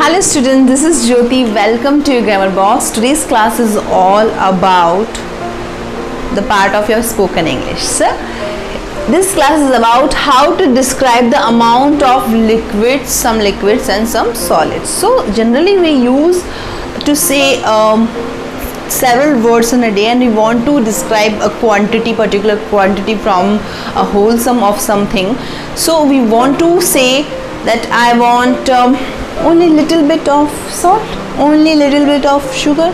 Hello students, this is Jyoti. Welcome to your Grammar Box. Today's class is all about the part of your spoken English. So, this class is about how to describe the amount of liquids, some liquids and some solids. So, generally we use to say several words in a day, and we want to describe a quantity, particular quantity from a whole sum of something. So, we want to say that I want only little bit of salt, only little bit of sugar.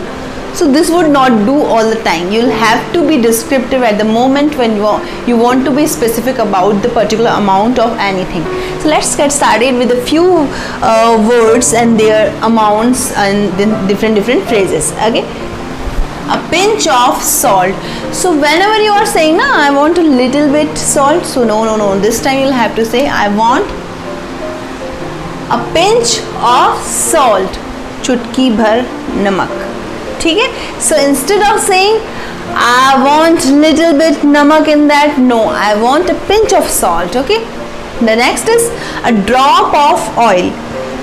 So this would not do all the time. You'll have to be descriptive at the moment when you want to be specific about the particular amount of anything. So let's get started with a few words and their amounts and then different phrases. Okay, a pinch of salt. So whenever you are saying na, I want a little bit salt, so no, this time you'll have to say I want a pinch of salt, चुटकी भर नमक. ठीक है? So instead of saying I want little bit namak in that, no, I want a pinch of salt. Okay, the next is a drop of oil.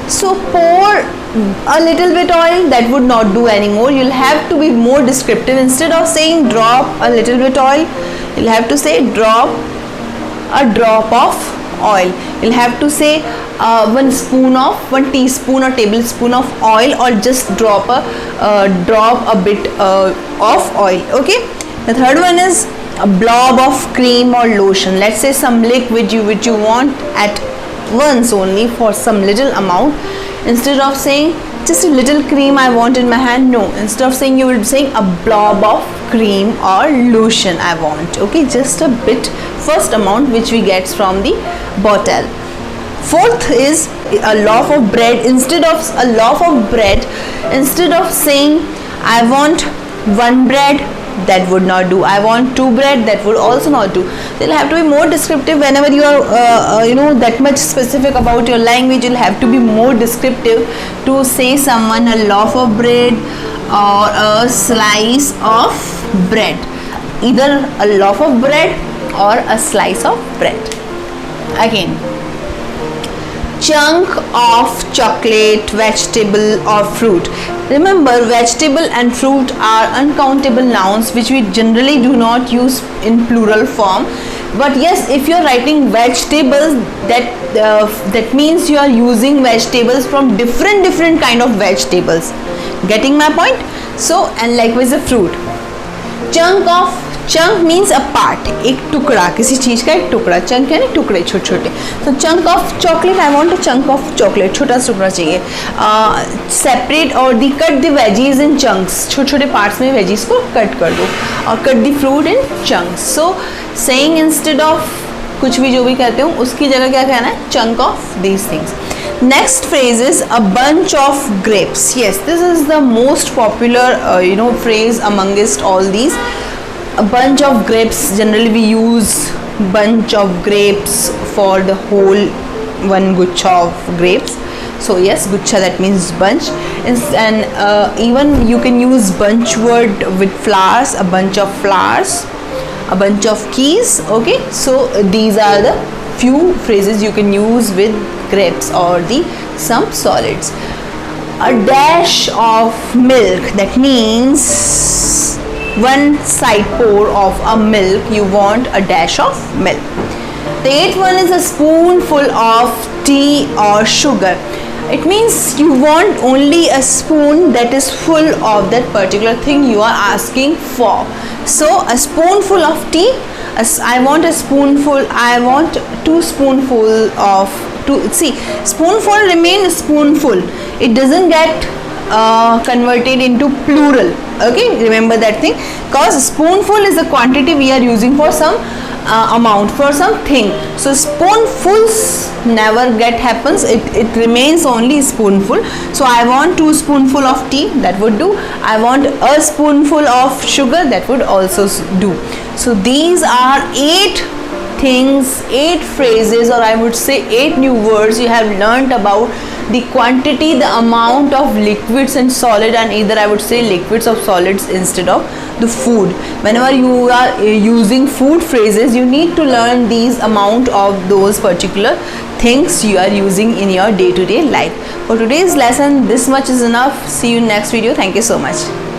So pour a little bit oil, that would not do anymore. You'll have to be more descriptive. Instead of saying drop a little bit oil, you'll have to say drop a drop of oil. You'll have to say 1 teaspoon or tablespoon of oil, or just drop a bit of oil. Okay, the third one is a blob of cream or lotion. Let's say some liquid which you want at once only for some little amount. Instead of saying just a little cream I want in my hand, no, instead of saying, you will be saying a blob of cream or lotion I want. Okay, just a bit, first amount which we get from the bottle. Fourth is a loaf of bread. Instead of a loaf of bread, instead of saying I want one bread, that would not do. I want two bread, that would also not do. You'll have to be more descriptive whenever you are that much specific about your language. You'll have to be more descriptive to say someone a loaf of bread or a slice of bread, either a loaf of bread or a slice of bread. Again, chunk of chocolate, vegetable or fruit. Remember, vegetable and fruit are uncountable nouns which we generally do not use in plural form. But yes, if you are writing vegetables, that means you are using vegetables from different kind of vegetables. Getting my point? So, and likewise a fruit. Chunk means a part, एक टुकड़ा, किसी चीज़ का एक टुकड़ा. Chunk यानी टुकड़े छोटे छोटे. तो chunk of chocolate, I want a chunk of chocolate, छोटा टुकड़ा चाहिए. सेपरेट और दी cut the veggies in chunks, छोटे छोटे पार्ट्स में वेजीज को कट कर दो. और cut the fruit in chunks. So saying instead of कुछ भी जो भी कहते हो उसकी जगह क्या कहना है, chunk of these things. Next phrase is a bunch of grapes. Yes, this is the most popular phrase amongst all these. A bunch of grapes, generally we use bunch of grapes for the whole one guchha of grapes. So yes, guchha, that means bunch. And even you can use bunch word with flowers, a bunch of flowers, a bunch of keys. Okay, so these are the few phrases you can use with grapes or some solids. A dash of milk, that means one side pour of a milk, you want a dash of milk. The eighth one is a spoonful of tea or sugar. It means you want only a spoon that is full of that particular thing you are asking for. So a spoonful of tea, I want a spoonful, I want 2 spoonful of spoonful remain spoonful, it doesn't get converted into plural. Okay, remember that thing, because spoonful is the quantity we are using for some amount, for something. So spoonfuls never happens, it remains only spoonful. So I want 2 spoonful of tea, that would do. I want a spoonful of sugar, that would also do. So these are 8 things, 8 phrases, or I would say 8 new words you have learned about the quantity, the amount of liquids and solid, and either I would say liquids of solids instead of the food. Whenever you are using food phrases, you need to learn these amount of those particular things you are using in your day-to-day life. For today's lesson, this much is enough. See you in next video. Thank you so much.